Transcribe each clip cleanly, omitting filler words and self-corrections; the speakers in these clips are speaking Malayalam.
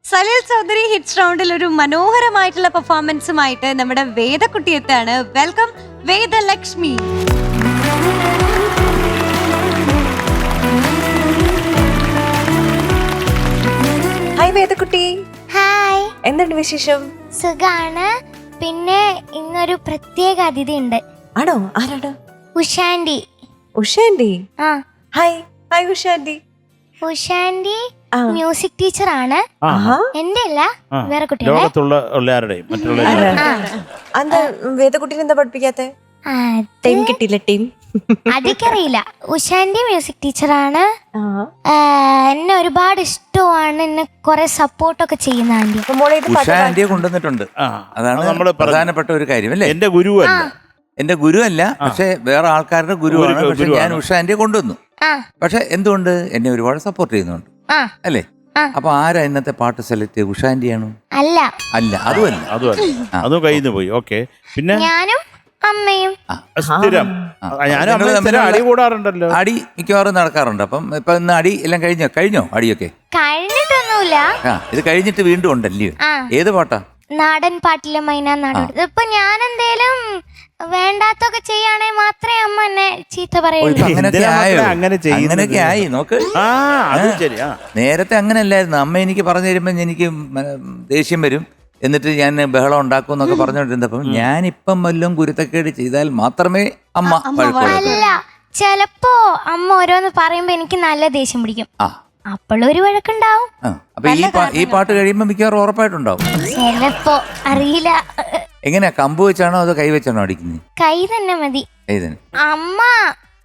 സലിൽ ചൗധരി ഹിറ്റ്സ് റൗണ്ടിൽ ഒരു മനോഹരമായിട്ടുള്ള പെർഫോമൻസുമായിട്ട് നമ്മുടെ വേദക്കുട്ടി എത്താണ്. വെൽക്കം വേദലക്ഷ്മി. ഹായ് വേദക്കുട്ടി. ഹായ്, എന്തുണ്ട് വിശേഷം? സുഖാണ്. പിന്നെ ഇന്നൊരു പ്രത്യേക അതിഥി ഉണ്ട്. ആണോ? ആരാണ്? ഉഷാൻഡി. ഉഷാൻഡി? ആ, ഹായ്. ഹായ് ഉഷാൻഡി. ഉഷാൻഡി മ്യൂസിക് ടീച്ചർ ആണ്. എന്റെ അല്ല, വേറെ കുട്ടികളെ. ലോകത്തുള്ള എല്ലാവരുടെയും മറ്റുള്ള എന്താ വേദക്കുട്ടീനെ എന്താ പഠിപ്പിക്കാത്തെ? ടീം കിട്ടിയില്ല. ടീം അതൊക്കറിയില്ല. ഉഷാൻഡി മ്യൂസിക് ടീച്ചറാണ്. എന്നെ ഒരുപാട് ഇഷ്ടമാണ്. എന്നെ കുറെ സപ്പോർട്ടൊക്കെ ചെയ്യുന്ന ആന്റി. ഉഷാൻഡിയെ കൊണ്ടുവന്നിട്ടുണ്ട്. അതാണ് നമ്മുടെ പ്രധാനപ്പെട്ട ഒരു കാര്യം അല്ലേ? എന്റെ ഗുരുവല്ല, എന്റെ ഗുരുവല്ല, പക്ഷെ വേറെ ആൾക്കാരുടെ ഗുരുവാണ്. പക്ഷെ ഞാൻ ഉഷാൻഡിയെ കൊണ്ടുവന്നു. പക്ഷെ എന്തുകൊണ്ട് എന്നെ ഒരുപാട് സപ്പോർട്ട് ചെയ്യുന്നുണ്ട് അല്ലേ? അപ്പൊ ആരാ ഇന്നത്തെ പാട്ട് സെലക്ട് ചെയ്ത്? ഉഷാൻഡിയാണോ? അല്ല അല്ല, അതുമല്ല. അതും കയ്യിൽ നിന്ന് പോയി. ഓക്കെ, പിന്നെ ഞാനും അമ്മയും സ്ഥിരം അടി കൂടാറുണ്ടല്ലോ. അടി മിക്കവാറും നടക്കാറുണ്ട്. അപ്പം ഇപ്പൊ ഇന്ന് അടി എല്ലാം കഴിഞ്ഞോ അടിയൊക്കെ? കഴിഞ്ഞിട്ടൊന്നുമില്ല. ഇത് കഴിഞ്ഞിട്ട് വീണ്ടും ഉണ്ടല്ലോ. ഏത് പാട്ടാ? നാടൻ പാട്ടിലെ മൈന നാടൻ. ഇപ്പൊ ഞാൻ എന്തേലും വേണ്ടാത്തൊക്കെ ചെയ്യാണെങ്കിൽ മാത്രമേ അമ്മ എന്നെ ചീത്ത പറയുള്ളൂ. അങ്ങനെയൊക്കെ ആയി നോക്ക്. നേരത്തെ അങ്ങനെ അല്ലായിരുന്നു. അമ്മ എനിക്ക് പറഞ്ഞു തരുമ്പോ എനിക്ക് ദേഷ്യം വരും, എന്നിട്ട് ഞാൻ ബഹളം ഉണ്ടാക്കും എന്നൊക്കെ പറഞ്ഞോണ്ടിരുന്നപ്പം ഞാനിപ്പം വല്ലതും കുരുത്തക്കേട് ചെയ്താൽ മാത്രമേ അമ്മ അല്ല, ചെലപ്പോ അമ്മ ഓരോന്ന് പറയുമ്പോ എനിക്ക് നല്ല ദേഷ്യം പിടിക്കും. അപ്പോഴൊരു വഴക്കുണ്ടാവും. അപ്പൊ ഈ പാട്ട് കഴിയുമ്പോ മിക്കവാറും ഉറപ്പായിട്ടുണ്ടാവും. ചെലപ്പോ അറിയില്ല. എങ്ങനെയാ, കമ്പ് വെച്ചാണോ അതോ കൈ വെച്ചാണോ അടിക്കുന്നത്? കൈ തന്നെ മതി. കൈ തന്നെ. അമ്മ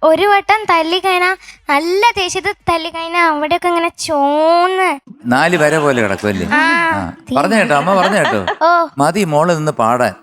ഒരു വട്ടം തല്ലിക്കഴിഞ്ഞാ, നല്ല ദേഷ്യത്തിൽ തല്ലിക്കഴിഞ്ഞാ അവിടെയൊക്കെ ഇങ്ങനെ ചോന്ന് 4 വര പോലെ കിടക്കും അല്ലേ? പറഞ്ഞു കേട്ടോ, അമ്മ പറഞ്ഞു കേട്ടോ. മതി മോള് നിന്ന് പാടാൻ.